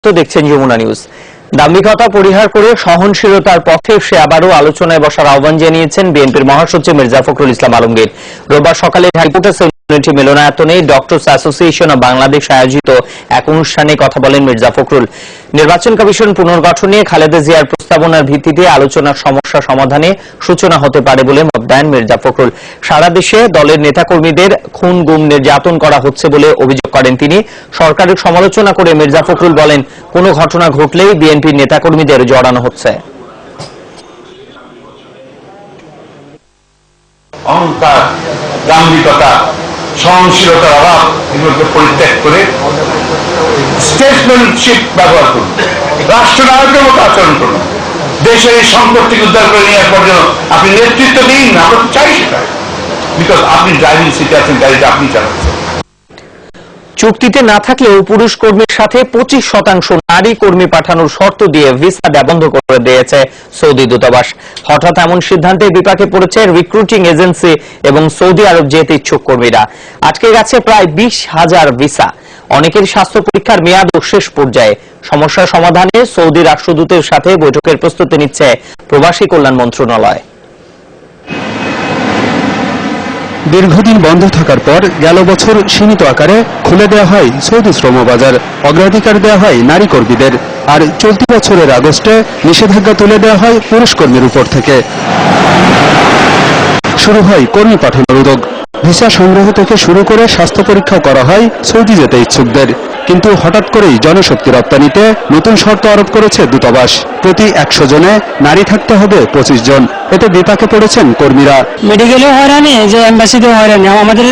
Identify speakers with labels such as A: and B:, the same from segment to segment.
A: দেখছেন যমুনা নিউজ। দাম্ভিকতা পরিহার করে সহনশীলতার পথে এসে আবারও আলোচনায় বসার আহ্বান জানিয়েছেন বিএনপির মহাসচিব মির্জা ফখরুল ইসলাম আলমগীর। রোববার সকালে ঢাকা ইউনিটি মিলনায়তনে ডক্টরস অ্যাসোসিয়েশন অব বাংলাদেশ আয়োজিত এক অনুষ্ঠানে কথা বলেন মির্জা ফখরুল। নির্বাচন কমিশন পুনর্গঠন নিয়ে খালেদা জিয়ার প্রস্তাবনার ভিত্তিতে আলোচনার সমস্যা সমাধানে সূচনা হতে পারে বলে মত দেন মির্জা ফখরুল। সারা দেশে দলের নেতাকর্মীদের খুন গুম নির্যাতন করা হচ্ছে বলে অভিযোগ করেন তিনি। সরকারের সমালোচনা করে মির্জা ফখরুল বলেন, কোনো ঘটনা ঘটলেই বিএনপির নেতাকর্মীদের জড়ানো হচ্ছে।
B: অহংকার, দাম্ভিকতা, সহনশীলতার অভাব এগুলোকে পরিত্যাগ করে স্টেটসম্যানশিপ ব্যবহার করুন, রাষ্ট্রনায়কের মতো আচরণ করুন। দেশের এই সংকট থেকে উদ্ধার করে নেওয়ার পর যেন আপনি নেতৃত্ব দিন, আমরা তো চাই সেটা, বিকজ আপনি ড্রাইভিং সিটে আছেন, গাড়িটা আপনি চালাচ্ছেন।
A: চুক্তিতে না থাকলেও পুরুষ কর্মীর সাথে 25% নারী কর্মী পাঠানোর শর্ত দিয়ে ভিসা বন্ধ করে দিয়েছে সৌদি দূতাবাস। হঠাৎ এমন সিদ্ধান্তে বিপাকে পড়েছে রিক্রুটিং এজেন্সি এবং সৌদি আরব যেতে ইচ্ছুক কর্মীরা। আটকে গেছে প্রায় 20,000 ভিসা। অনেকের স্বাস্থ্য পরীক্ষার মেয়াদও শেষ পর্যায়ে। সমস্যার সমাধানে সৌদি রাষ্ট্রদূতের সাথে বৈঠকের প্রস্তুতি নিচ্ছে প্রবাসী কল্যাণ মন্ত্রণালয়।
C: দীর্ঘদিন বন্ধ থাকার পর গেল বছর সীমিত আকারে খুলে দেওয়া হয় সৌদি শ্রম বাজার। অগ্রাধিকার দেওয়া হয় নারী কর্মীদের। আর চলতি বছরের আগস্টে নিষেধাজ্ঞা তুলে দেওয়া হয় পুরুষ কর্মীর উপর থেকে। শুরু হয় কর্মী পাঠানোর উদ্যোগ। ভিসা সংগ্রহ থেকে শুরু করে স্বাস্থ্য পরীক্ষাও করা হয় সৌদি যেতে ইচ্ছুকদের। কিন্তু হঠাৎ করেই জনশক্তি রপ্তানিতে নতুন শর্ত আরোপ করেছে দূতাবাস। প্রতি 100 জনে নারী থাকতে হবে 25 জন। এতে বিপাকে পড়েছেন কর্মীরা।
D: মেডিকেলেও হয়রানি, যে এম্বাসিতেও হয়রানি, আমাদের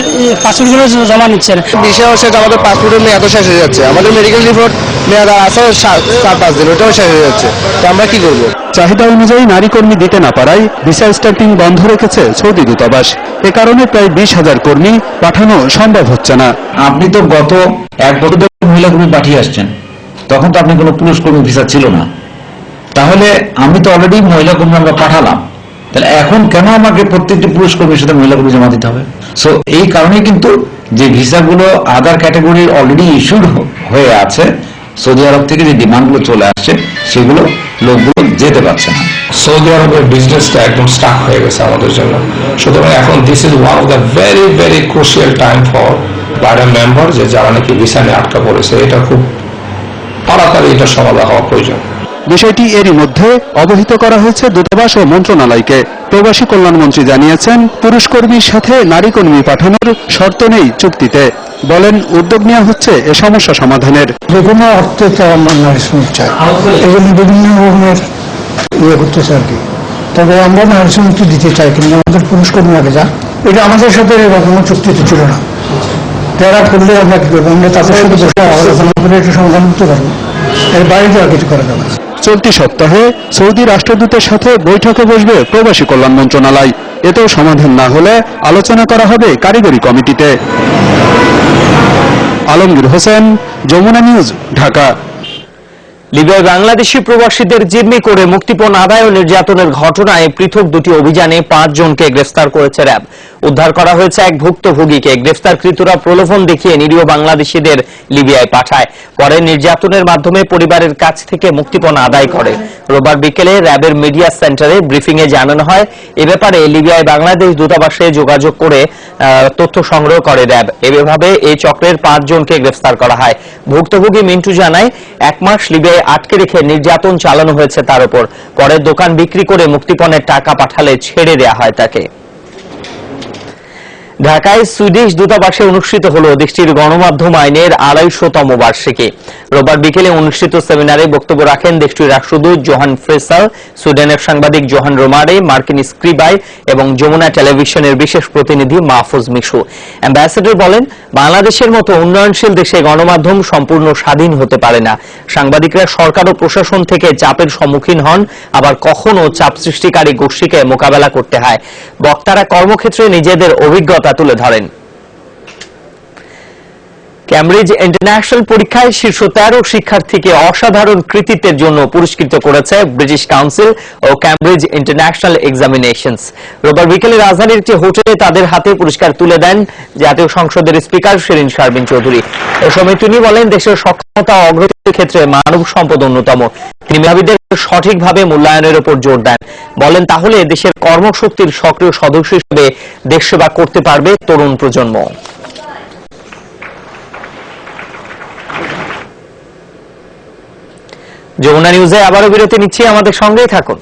D: পাসপোর্টগুলো জমা নিচ্ছেন।
E: ভিসা হচ্ছে আমাদের পাসপোর্টের মেয়াদও শেষ হয়ে যাচ্ছে, আমাদের মেডিকেল রিপোর্ট মেয়াদ আছে 4-5 দিন, ওটাও শেষ হয়ে যাচ্ছে। তো আমরা কি করবো?
C: চাহিদা অনুযায়ী নারী কর্মী দিতে না পারায় ভিসা স্ট্যাম্পিং বন্ধ রেখেছে সৌদি দূতাবাস। এ কারণে প্রায় 20,000 কর্মী পাঠানো সম্ভব হচ্ছে না।
F: আপনি তো গত 1 বছর ধরে মহিলা কর্মী পাঠিয়ে আসছেন, তখন তো আপনি কোনো পুরুষ কর্মী ভিসা ছিল না। তাহলে আমি তো অলরেডি মহিলা কর্মী আমরা পাঠালাম, তাহলে এখন কেন আমাকে প্রত্যেকটি পুরুষ কর্মীর সাথে মহিলা কর্মী জমা দিতে হবে? সো এই কারণে কিন্তু যে ভিসাগুলো আদার ক্যাটাগরির অলরেডি ইস্যুড হয়ে আছে, সৌদি আরব থেকে যে ডিমান্ডগুলো চলে আসছে, সেগুলো লোকগুলো যেতে পারছে না।
G: সৌদি আরবের বিজনেসটা একদম স্টাক হয়ে গেছে আমাদের জন্য। সুতরাং এখন this is one of the very very crucial time for Biden member, যে যারা নাকি ভিসা নিয়ে আটকা পড়েছে, এটা খুব তাড়াতাড়ি এটা সমাধান হওয়া প্রয়োজন।
C: বিষয়টি এরই মধ্যে অবহিত করা হয়েছে দূতাবাস ও মন্ত্রণালয়কে। প্রবাসী কল্যাণমন্ত্রী জানিয়েছেন, পুরুষ কর্মীর সাথে নারী কর্মী পাঠানোর শর্ত নেই চুক্তিতে। বলেন, উদ্যোগ নেওয়া হচ্ছে এ সমস্যা সমাধানের।
H: যে কোনো অর্থে আমরা নারী শ্রমিক চাই, এই জন্য বিভিন্ন রকমের করতেছে আর কি। তবে আমরা নারী শ্রমিক দিতে চাই, কিন্তু আমাদের পুরুষ কর্মী আগে যাক। এটা আমাদের সাথে কোনো চুক্তিতে ছিল না। যারা করলে আমরা কি করবো? আমরা তাদের সাথে বসে আলোচনা করে এটা সমাধান করতে পারবো, এর বাইরে আর কিছু করা যাবে না।
C: চলতি সপ্তাহে সৌদি রাষ্ট্রদূতের সাথে বৈঠকে বসবে প্রবাসী কল্যাণ মন্ত্রণালয়। এতেও সমাধান না হলে আলোচনা করা হবে কারিগরি কমিটিতে। আলমগীর হোসেন, যমুনা নিউজ, ঢাকা।
A: লিবিয়ায় বাংলাদেশি প্রবাসীদের জিম্মি করে মুক্তিপণ আদায় ও নির্যাতনের ঘটনায় পৃথক দুটি অভিযানে 5 জনকে গ্রেফতার করেছে র্যাব। উদ্ধার করা হয়েছে এক ভুক্তভোগীকে। গ্রেফতারকৃতরা প্রলোভন দেখিয়ে নিরীহ বাংলাদেশিদের লিবিয়ায় পাঠায়, পরে নির্যাতনের মাধ্যমে পরিবারের কাছ থেকে মুক্তিপণ আদায় করে। রোববার বিকেলে র্যাবের মিডিয়া সেন্টারে ব্রিফিংয়ে জানানো হয়, এ ব্যাপারে লিবিয়ায় বাংলাদেশ দূতাবাসে যোগাযোগ করে তথ্য সংগ্রহ করে র্যাব। এভাবে এই চক্রের 5 জনকে গ্রেফতার করা হয়। ভুক্তভোগী মিন্টু জানায়, 1 মাস লিবিয়ায় আটকে রেখে নির্যাতন চালানো হয়েছে তার উপর। পরে দোকান বিক্রি করে মুক্তিপণের টাকা পাঠালে ছেড়ে দেওয়া হয় তাকে। ঢাকায় সুইডিশ দূতাবাসে অনুষ্ঠিত হলো দেশটির গণমাধ্যম আইনের 250তম বার্ষিকী। রোববার বিকেলে অনুষ্ঠিত সেমিনারে বক্তব্য রাখেন দেশটির রাষ্ট্রদূত জোহান ফ্রেসাল, সুইডেনের সাংবাদিক জোহান রোমারে, মার্কিন স্ক্রিবাই এবং যমুনা টেলিভিশনের বিশেষ প্রতিনিধি মাহফুজ মিশু। অ্যাম্বাসেডর বলেন, বাংলাদেশের মতো উন্নয়নশীল দেশে গণমাধ্যম সম্পূর্ণ স্বাধীন হতে পারে না। সাংবাদিকরা সরকার ও প্রশাসন থেকে চাপের সম্মুখীন হন, আবার কখনো চাপ সৃষ্টিকারী গোষ্ঠীকে মোকাবেলা করতে হয়। বক্তারা কর্মক্ষেত্রে নিজেদের অভিজ্ঞতা তুলে ধরেন। ক্যামব্রিজ ইন্টারন্যাশনাল পরীক্ষায় শীর্ষ 13 শিক্ষার্থীকে অসাধারণ কৃতিত্বের জন্য পুরস্কৃত করেছে ব্রিটিশ কাউন্সিল ও ক্যামব্রিজ ইন্টারন্যাশনাল এক্সামিনেশনস। রোববার বিকেলে রাজধানীর একটি হোটেলে তাদের হাতে পুরস্কার তুলে দেন জাতীয় সংসদের স্পিকার শিরিন শারমিন চৌধুরী। এ সময় তিনি বলেন, দেশের সক্ষমতা ও অগ্রগতির ক্ষেত্রে মানব সম্পদ অন্যতম। তিনি মেধাবীদের সঠিকভাবে মূল্যায়নের উপর জোর দেন। বলেন, তাহলে দেশের কর্মশক্তির সক্রিয় সদস্য হিসেবে দেশ সেবা করতে পারবে তরুণ প্রজন্ম। যমুনা নিউজে আবারও বিরতি নিচ্ছি, আমাদের সঙ্গেই থাকুন।